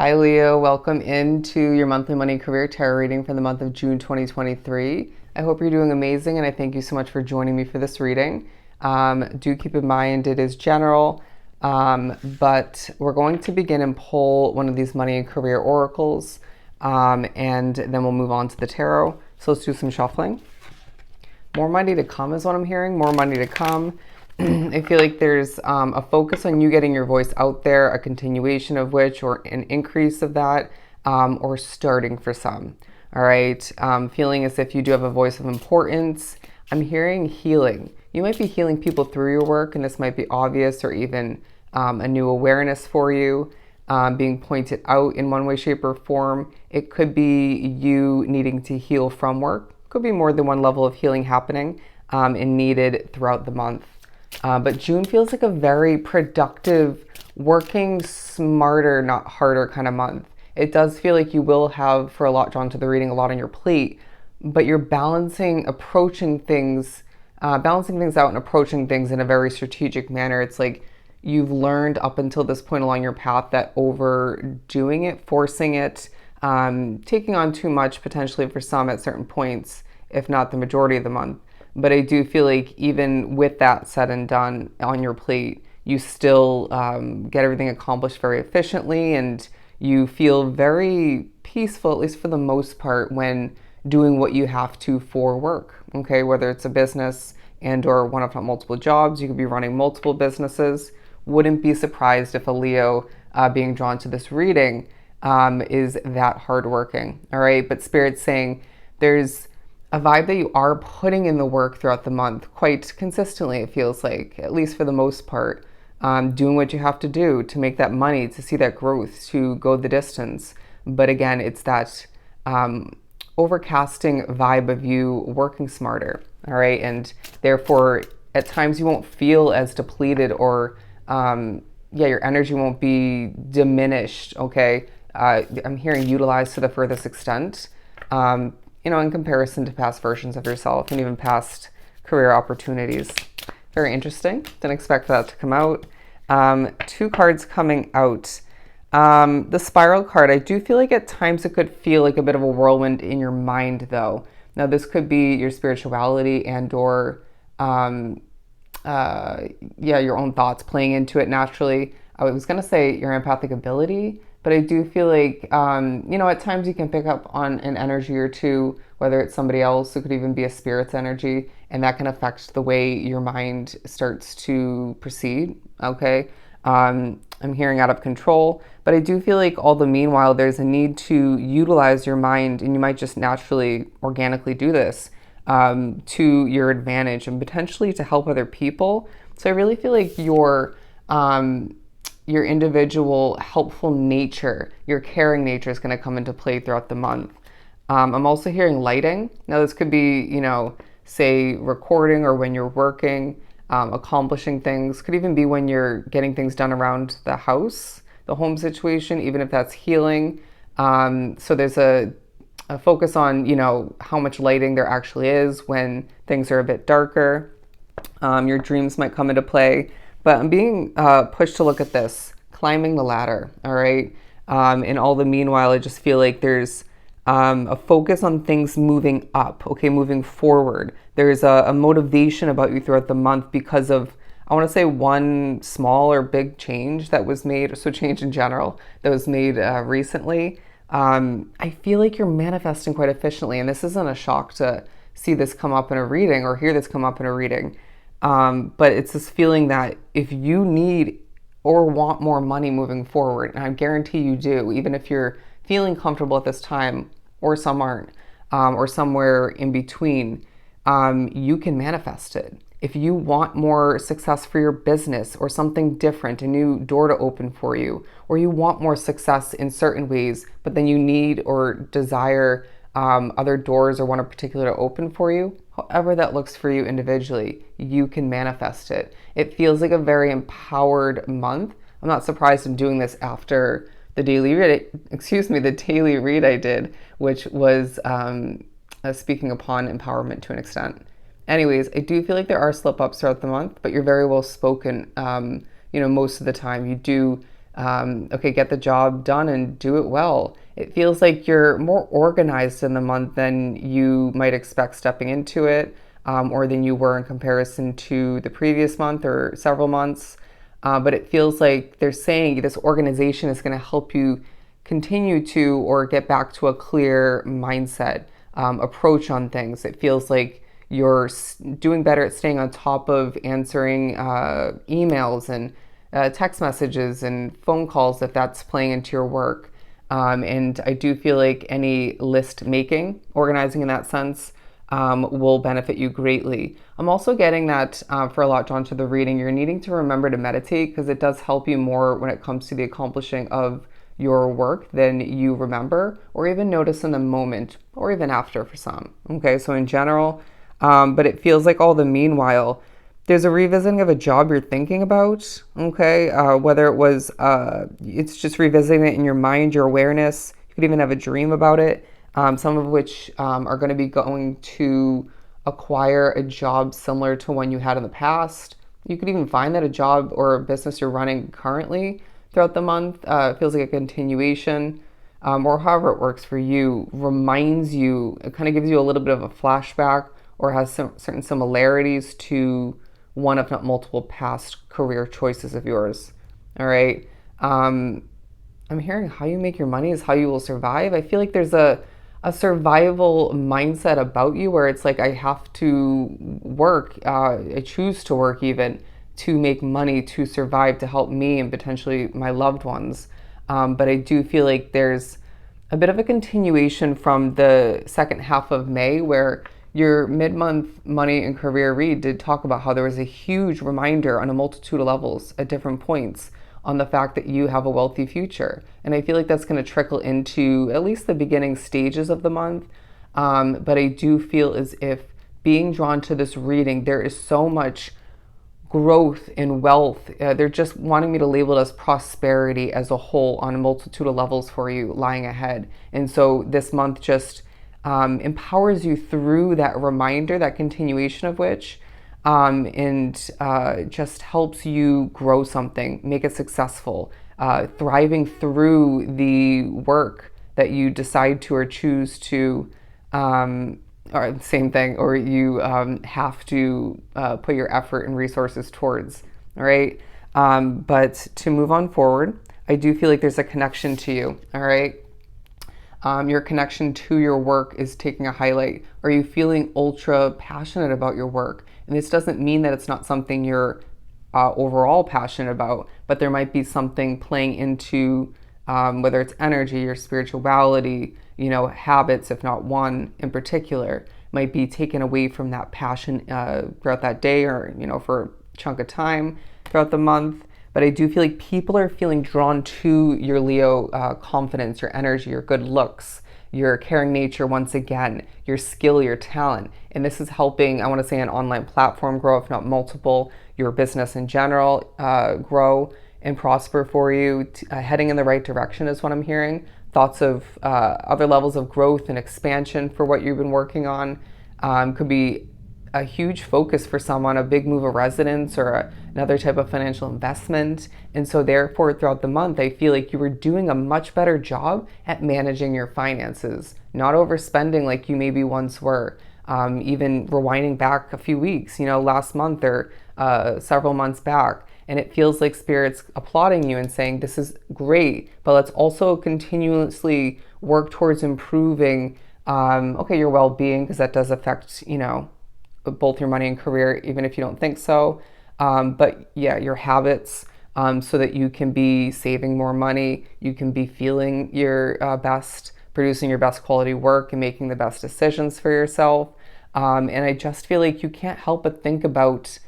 Hi Leo, welcome into your monthly money career tarot reading for the month of June 2023. I hope you're doing amazing and I thank you so much for joining me for this reading. Do keep in mind it is general, but we're going to begin and pull one of these money and career oracles, and then we'll move on to the tarot. So let's do some shuffling. More money to come is what I'm hearing, more money to come. I feel like there's a focus on you getting your voice out there, a continuation of which, or an increase of that, or starting for some. All right. Feeling as if you do have a voice of importance. I'm hearing healing. You might be healing people through your work, and this might be obvious or even a new awareness for you, being pointed out in one way, shape, or form. It could be you needing to heal from work. Could be more than one level of healing happening and needed throughout the month. But June feels like a very productive, working smarter, not harder kind of month. It does feel like you will have, for a lot drawn to the reading, a lot on your plate, but you're balancing, approaching things, balancing things out and approaching things in a very strategic manner. It's like you've learned up until this point along your path that overdoing it, forcing it, taking on too much potentially for some at certain points, if not the majority of the month. But I do feel like even with that said and done on your plate, you still get everything accomplished very efficiently and you feel very peaceful, at least for the most part, when doing what you have to for work, okay? Whether it's a business and or one if not multiple jobs, you could be running multiple businesses. Wouldn't be surprised if a Leo being drawn to this reading is that hardworking, all right? But Spirit's saying there's a vibe that you are putting in the work throughout the month quite consistently, it feels like, at least for the most part, doing what you have to do to make that money, to see that growth, to go the distance. But again, it's that overcasting vibe of you working smarter, all right? And therefore, at times you won't feel as depleted or, your energy won't be diminished, okay? I'm hearing utilized to the furthest extent. In comparison to past versions of yourself and even past career opportunities. Very interesting. Didn't expect that to come out. Two cards coming out. The spiral card, I do feel like at times it could feel like a bit of a whirlwind in your mind, though. Now, this could be your spirituality and or, your own thoughts playing into it naturally. I was going to say your empathic ability, but I do feel like, at times you can pick up on an energy or two, whether it's somebody else, it could even be a spirit's energy, and that can affect the way your mind starts to proceed, okay? I'm hearing out of control, but I do feel like all the meanwhile, there's a need to utilize your mind, and you might just naturally, organically do this to your advantage and potentially to help other people. So I really feel like your individual helpful nature, your caring nature is going to come into play throughout the month. I'm also hearing lighting. Now this could be, say recording or when you're working, accomplishing things. Could even be when you're getting things done around the house, the home situation, even if that's healing. So there's a focus on, how much lighting there actually is when things are a bit darker. Your dreams might come into play. But I'm being pushed to look at this, climbing the ladder, all right? In all the meanwhile, I just feel like there's a focus on things moving up, okay, moving forward. There's a motivation about you throughout the month because of, I want to say, one small or big change that was made, so change in general, that was made recently. I feel like you're manifesting quite efficiently, and this isn't a shock to see this come up in a reading or hear this come up in a reading. But it's this feeling that if you need or want more money moving forward, and I guarantee you do, even if you're feeling comfortable at this time, or some aren't, or somewhere in between, you can manifest it. If you want more success for your business or something different, a new door to open for you, or you want more success in certain ways, but then you need or desire other doors or one in particular to open for you, however that looks for you individually, you can manifest it. It feels like a very empowered month. I'm not surprised in doing this after the daily read I did, which was speaking upon empowerment to an extent. Anyways, I do feel like there are slip ups throughout the month, but you're very well spoken. Most of the time you do Okay, get the job done and do it well. It feels like you're more organized in the month than you might expect stepping into it, or than you were in comparison to the previous month or several months. But it feels like they're saying this organization is going to help you continue to or get back to a clear mindset, approach on things. It feels like you're doing better at staying on top of answering emails and text messages and phone calls if that's playing into your work. And I do feel like any list making, organizing in that sense, will benefit you greatly. I'm also getting that for a lot drawn to the reading, you're needing to remember to meditate because it does help you more when it comes to the accomplishing of your work than you remember or even notice in the moment or even after for some. Okay, so in general, but it feels like all the meanwhile, there's a revisiting of a job you're thinking about, okay? Whether it was, it's just revisiting it in your mind, your awareness. You could even have a dream about it, some of which are going to be going to acquire a job similar to one you had in the past. You could even find that a job or a business you're running currently throughout the month feels like a continuation, or however it works for you, reminds you, it kind of gives you a little bit of a flashback or has some certain similarities to one, if not multiple, past career choices of yours. All right. I'm hearing how you make your money is how you will survive. I feel like there's a survival mindset about you where it's like, I have to work, I choose to work even to make money to survive, to help me and potentially my loved ones. But I do feel like there's a bit of a continuation from the second half of May where your mid-month money and career read did talk about how there was a huge reminder on a multitude of levels at different points on the fact that you have a wealthy future. And I feel like that's going to trickle into at least the beginning stages of the month. But I do feel as if being drawn to this reading, there is so much growth in wealth. They're just wanting me to label it as prosperity as a whole on a multitude of levels for you lying ahead. And so this month just empowers you through that reminder, that continuation of which, and just helps you grow something, make it successful, thriving through the work that you decide to or choose to, or same thing, or you have to put your effort and resources towards, all right? But to move on forward, I do feel like there's a connection to you, all right? Your connection to your work is taking a highlight. Are you feeling ultra passionate about your work? And this doesn't mean that it's not something you're overall passionate about, but there might be something playing into whether it's energy or spirituality, habits, if not one in particular, might be taken away from that passion throughout that day or, for a chunk of time throughout the month. But I do feel like people are feeling drawn to your Leo confidence, your energy, your good looks, your caring nature once again, your skill, your talent. And this is helping, I want to say, an online platform grow, if not multiple, your business in general grow and prosper for you. Heading in the right direction is what I'm hearing. Thoughts of other levels of growth and expansion for what you've been working on could be a huge focus for someone, a big move of residence or another type of financial investment. And so therefore, throughout the month, I feel like you were doing a much better job at managing your finances, not overspending like you maybe once were. Even rewinding back a few weeks, last month or several months back. And it feels like Spirit's applauding you and saying, this is great, but let's also continuously work towards improving, your well-being, because that does affect, both your money and career, even if you don't think so. But yeah, your habits, so that you can be saving more money, you can be feeling your best, producing your best quality work and making the best decisions for yourself. And I just feel like you can't help but think about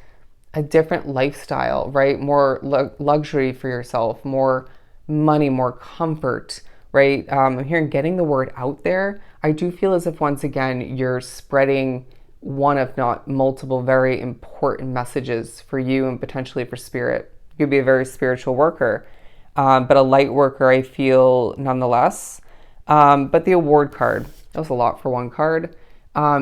a different lifestyle, right? More luxury for yourself, more money, more comfort, right? I'm hearing getting the word out there. I do feel as if, once again, you're spreading one, if not multiple, very important messages for you and potentially for Spirit. You could be a very spiritual worker, but a light worker, I feel, nonetheless. But the award card, that was a lot for one card.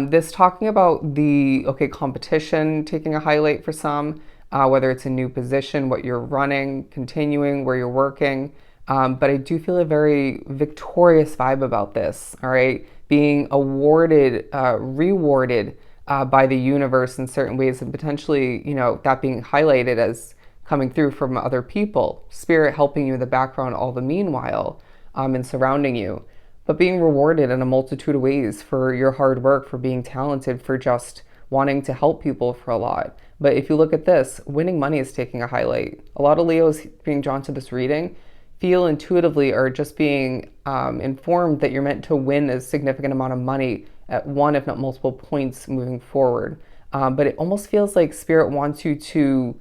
This talking about the, competition, taking a highlight for some, whether it's a new position, what you're running, continuing, where you're working. But I do feel a very victorious vibe about this, all right? Being awarded, rewarded by the universe in certain ways, and potentially, that being highlighted as coming through from other people, spirit helping you in the background all the meanwhile, and surrounding you, but being rewarded in a multitude of ways for your hard work, for being talented, for just wanting to help people for a lot. But if you look at this, winning money is taking a highlight. A lot of Leos being drawn to this reading feel intuitively or just being informed that you're meant to win a significant amount of money at one, if not multiple points moving forward. But it almost feels like Spirit wants you to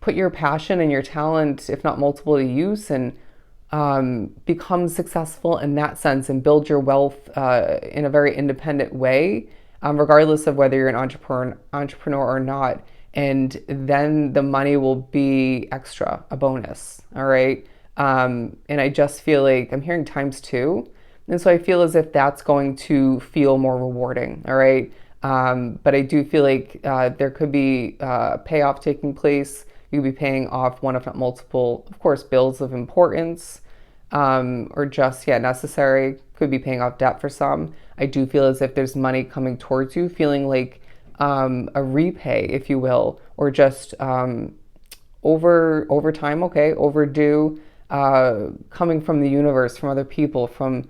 put your passion and your talent, if not multiple, to use and become successful in that sense and build your wealth in a very independent way, regardless of whether you're an entrepreneur or not. And then the money will be extra, a bonus. All right. And I just feel like I'm hearing ×2. And so I feel as if that's going to feel more rewarding. All right. But I do feel like there could be payoff taking place. You could be paying off one, if not multiple, of course, bills of importance, or just, necessary. Could be paying off debt for some. I do feel as if there's money coming towards you, feeling like a repay, if you will, or just over time, overdue, coming from the universe, from other people, from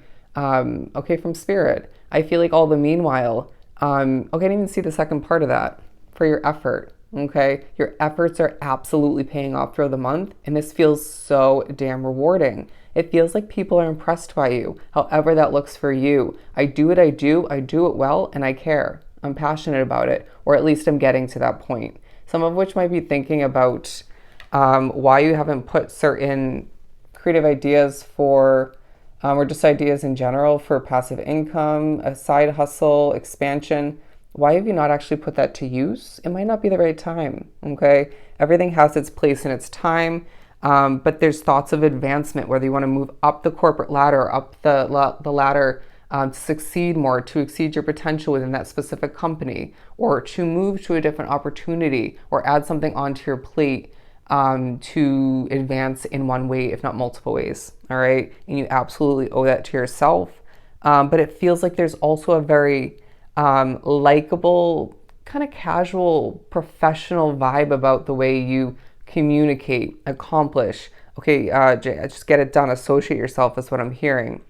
Spirit. I feel like all the meanwhile, I didn't even see the second part of that, for your effort. Okay, your efforts are absolutely paying off throughout the month, and this feels so damn rewarding. It feels like people are impressed by you, however that looks for you. I do what I do it well, and I care. I'm passionate about it, or at least I'm getting to that point. Some of which might be thinking about why you haven't put certain creative ideas for, or just ideas in general for passive income, a side hustle, expansion. Why have you not actually put that to use? It might not be the right time, okay? Everything has its place and its time, but there's thoughts of advancement, whether you want to move up the corporate ladder, up the ladder to succeed more, to exceed your potential within that specific company, or to move to a different opportunity, or add something onto your plate to advance in one way, if not multiple ways, all right? And you absolutely owe that to yourself. But it feels like there's also a very likable, kind of casual, professional vibe about the way you communicate, accomplish. Just get it done. Associate yourself is what I'm hearing.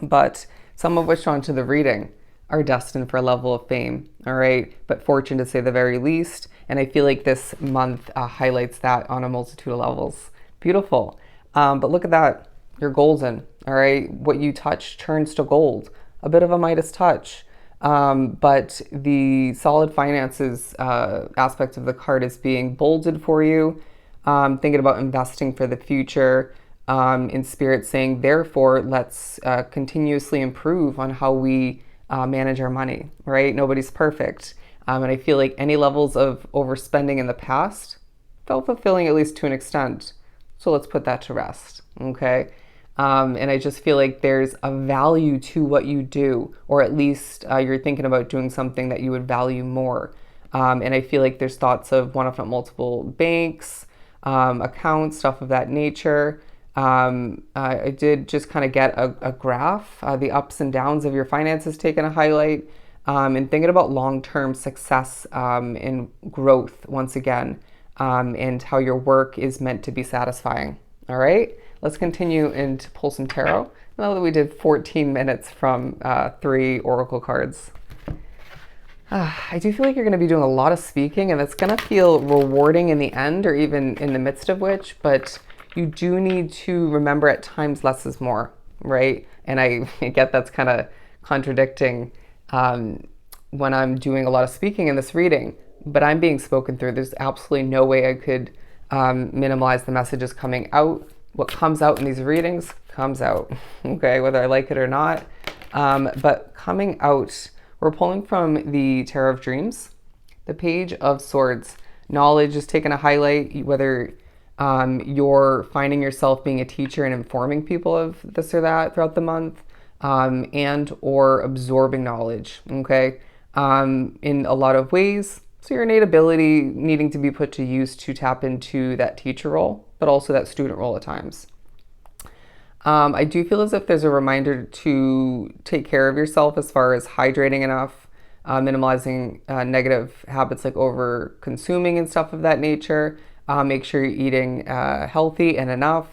But some of which onto the reading are destined for a level of fame, all right? But fortune to say the very least. And I feel like this month highlights that on a multitude of levels. Beautiful. But look at that. You're golden, all right? What you touch turns to gold. A bit of a Midas touch. But the solid finances aspect of the card is being bolded for you. Thinking about investing for the future. In Spirit saying, therefore, let's continuously improve on how we manage our money, right? Nobody's perfect. And I feel like any levels of overspending in the past felt fulfilling, at least to an extent. So let's put that to rest, okay? And I just feel like there's a value to what you do, or at least you're thinking about doing something that you would value more. And I feel like there's thoughts of one, if not multiple banks, accounts, stuff of that nature. I did just kind of get a graph, the ups and downs of your finances taking a highlight, and thinking about long-term success and growth once again, and how your work is meant to be satisfying. All right, let's continue and pull some tarot. Now that we did 14 minutes from 3 oracle cards. I do feel like you're going to be doing a lot of speaking, and it's going to feel rewarding in the end, or even in the midst of which, but you do need to remember at times less is more, right? And I get that's kind of contradicting when I'm doing a lot of speaking in this reading, but I'm being spoken through. There's absolutely no way I could minimize the messages coming out. What comes out in these readings comes out, okay, whether I like it or not. But coming out, we're pulling from the Tarot of Dreams, the Page of Swords. Knowledge is taking a highlight, whether you're finding yourself being a teacher and informing people of this or that throughout the month, and or absorbing knowledge, okay? In a lot of ways, So your innate ability needing to be put to use to tap into that teacher role, but also that student role at times. I do feel as if there's a reminder to take care of yourself as far as hydrating enough, minimalizing negative habits like over consuming and stuff of that nature. Make sure you're eating healthy and enough,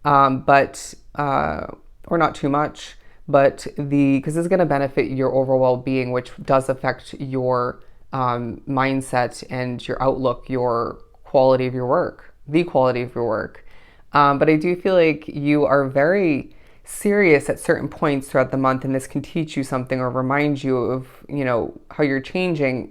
but or not too much. But because this is going to benefit your overall well-being, which does affect your mindset and your outlook, your quality of your work, the quality of your work. But I do feel like you are very serious at certain points throughout the month, and this can teach you something or remind you of, how you're changing,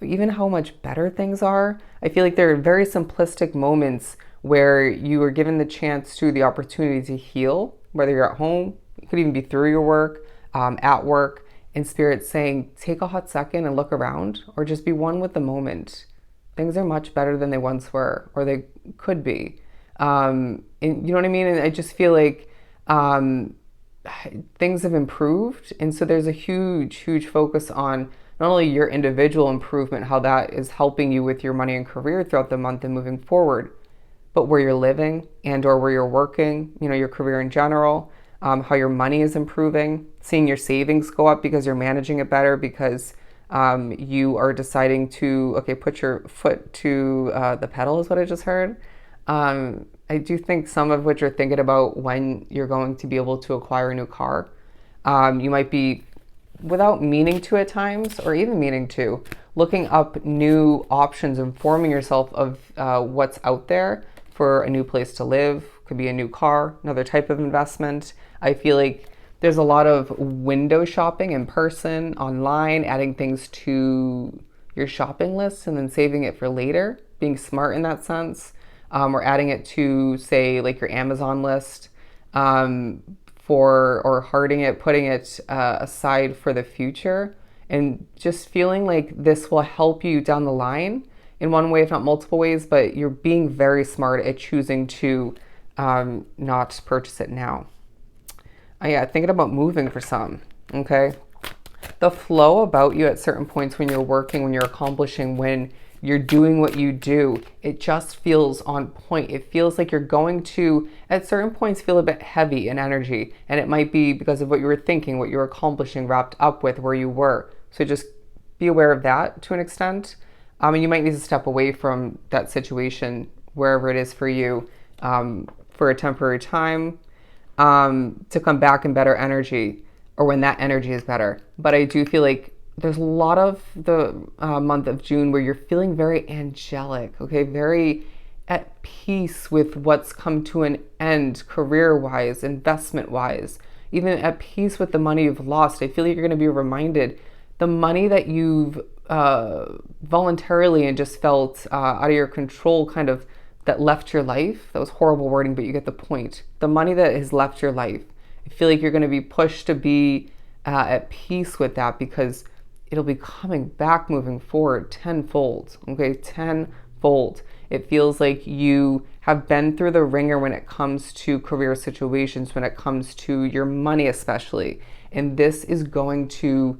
even how much better things are. I feel like there are very simplistic moments where you are given the chance to the opportunity to heal, whether you're at home, it could even be through your work, at work, and Spirit saying, take a hot second and look around, or just be one with the moment. Things are much better than they once were, or they could be. And you know what I mean? And I just feel like things have improved. And so there's a huge focus on not only your individual improvement, how that is helping you with your money and career throughout the month and moving forward, but where you're living and or where you're working, your career in general, how your money is improving, seeing your savings go up because you're managing it better, because you are deciding to, put your foot to the pedal is what I just heard. I do think some of which are thinking about when you're going to be able to acquire a new car. You might be, without meaning to at times, or even meaning to, looking up new options, informing yourself of what's out there for a new place to live. Could be a new car, another type of investment. I feel like there's a lot of window shopping in person, online, adding things to your shopping list and then saving it for later, being smart in that sense. Or adding it to, say, like your Amazon list, or hearting it, putting it aside for the future, and just feeling like this will help you down the line in one way, if not multiple ways, but you're being very smart at choosing to not purchase it now. Thinking about moving for some, okay? The flow about you at certain points when you're working, when you're accomplishing, when you're doing what you do, it just feels on point. It feels like you're going to, at certain points, feel a bit heavy in energy. And it might be because of what you were thinking, what you were accomplishing, wrapped up with where you were. So just be aware of that to an extent. And you might need to step away from that situation, wherever it is for you, for a temporary time, to come back in better energy, or when that energy is better. But I do feel like there's a lot of the month of June where you're feeling very angelic, very at peace with what's come to an end, career-wise, investment-wise, even at peace with the money you've lost. I feel like you're going to be reminded the money that you've voluntarily and just felt out of your control, kind of, that left your life. That was horrible wording, but you get the point. The money that has left your life, I feel like you're going to be pushed to be at peace with that, because it'll be coming back moving forward tenfold, tenfold. It feels like you have been through the ringer when it comes to career situations, when it comes to your money especially. And this is going to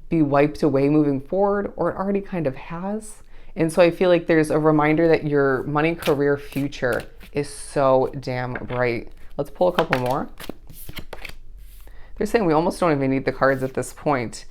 be wiped away moving forward, or it already kind of has. And so I feel like there's a reminder that your money career future is so damn bright. Let's pull a couple more. They're saying we almost don't even need the cards at this point.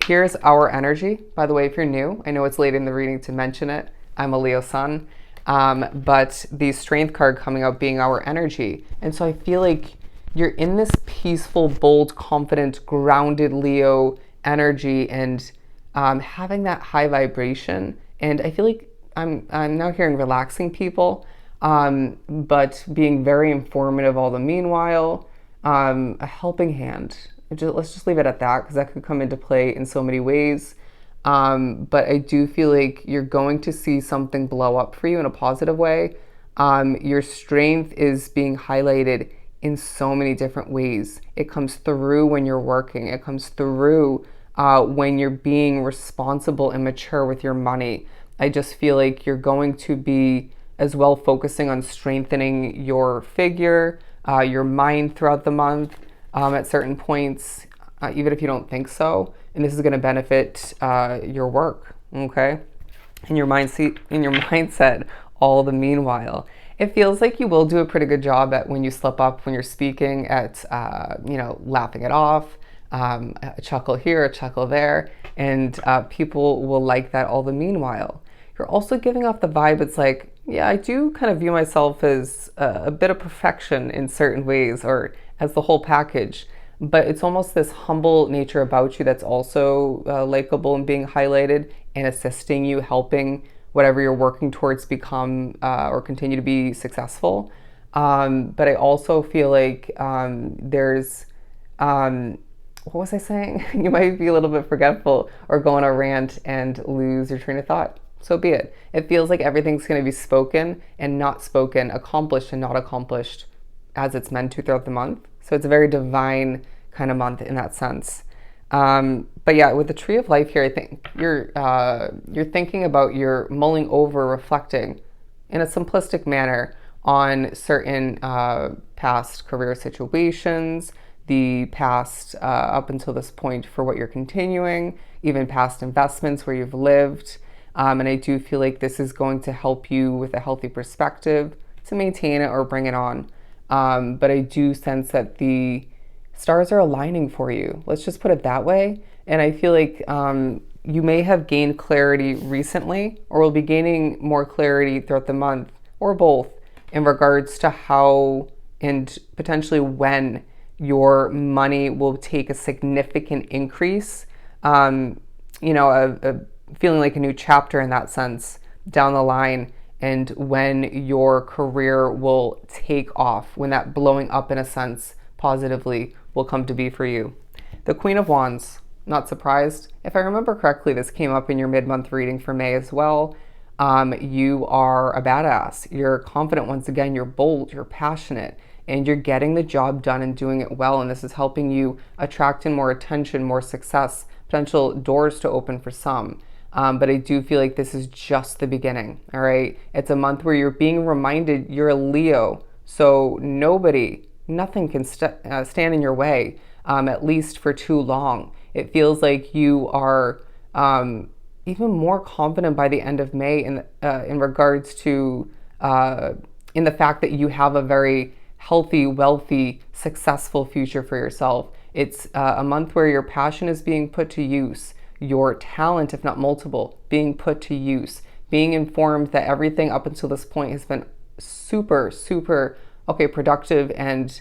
Here's our energy. By the way, if you're new, I know it's late in the reading to mention it. I'm a Leo sun. But the strength card coming out being our energy. And so I feel like you're in this peaceful, bold, confident, grounded Leo energy, and having that high vibration. And I feel like I'm now hearing relaxing people, but being very informative all the meanwhile. A helping hand. Let's just leave it at that, because that could come into play in so many ways. But I do feel like you're going to see something blow up for you in a positive way. Your strength is being highlighted in so many different ways. It comes through when you're working. It comes through when you're being responsible and mature with your money. I just feel like you're going to be as well focusing on strengthening your figure, your mind throughout the month, at certain points, even if you don't think so. and this is going to benefit your work, okay, and your mindset all the meanwhile. It feels like you will do a pretty good job at when you slip up when you're speaking at laughing it off, a chuckle here, a chuckle there, and people will like that all the meanwhile. You're also giving off the vibe, it's like, yeah, I do kind of view myself as a bit of perfection in certain ways, or as the whole package, but it's almost this humble nature about you that's also likable and being highlighted and assisting you, helping whatever you're working towards become or continue to be successful. But I also feel like there's, what was I saying? You might be a little bit forgetful or go on a rant and lose your train of thought. So be it. It feels like everything's going to be spoken and not spoken, accomplished and not accomplished as it's meant to throughout the month. So it's a very divine kind of month in that sense. But yeah, with the Tree of Life here, I think you're thinking about, you're mulling over, reflecting in a simplistic manner on certain past career situations, the past up until this point for what you're continuing, even past investments where you've lived. And I do feel like this is going to help you with a healthy perspective to maintain it or bring it on. But I do sense that the stars are aligning for you. Let's just put it that way. And I feel like you may have gained clarity recently, or will be gaining more clarity throughout the month, or both, in regards to how and potentially when your money will take a significant increase. Feeling like a new chapter in that sense down the line, and when your career will take off, when that blowing up in a sense positively will come to be for you. The Queen of Wands, not surprised. If I remember correctly, this came up in your mid-month reading for May as well. You are a badass. You're confident once again, you're bold, you're passionate, and you're getting the job done and doing it well. And this is helping you attract in more attention, more success, potential doors to open for some. But I do feel like this is just the beginning, all right? It's a month where you're being reminded you're a Leo, so nothing can stand in your way, at least for too long. It feels like you are even more confident by the end of May in regards to in the fact that you have a very healthy, wealthy, successful future for yourself. It's a month where your passion is being put to use, your talent, if not multiple, being put to use, being informed that everything up until this point has been super, super, productive and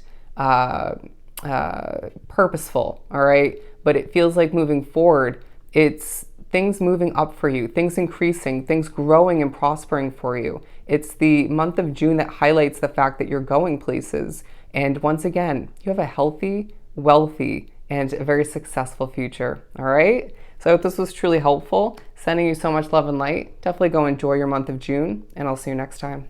purposeful, all right? But it feels like moving forward, it's things moving up for you, things increasing, things growing and prospering for you. It's the month of June that highlights the fact that you're going places. And once again, you have a healthy, wealthy, and a very successful future, all right? So I hope this was truly helpful. Sending you so much love and light. Definitely go enjoy your month of June, and I'll see you next time.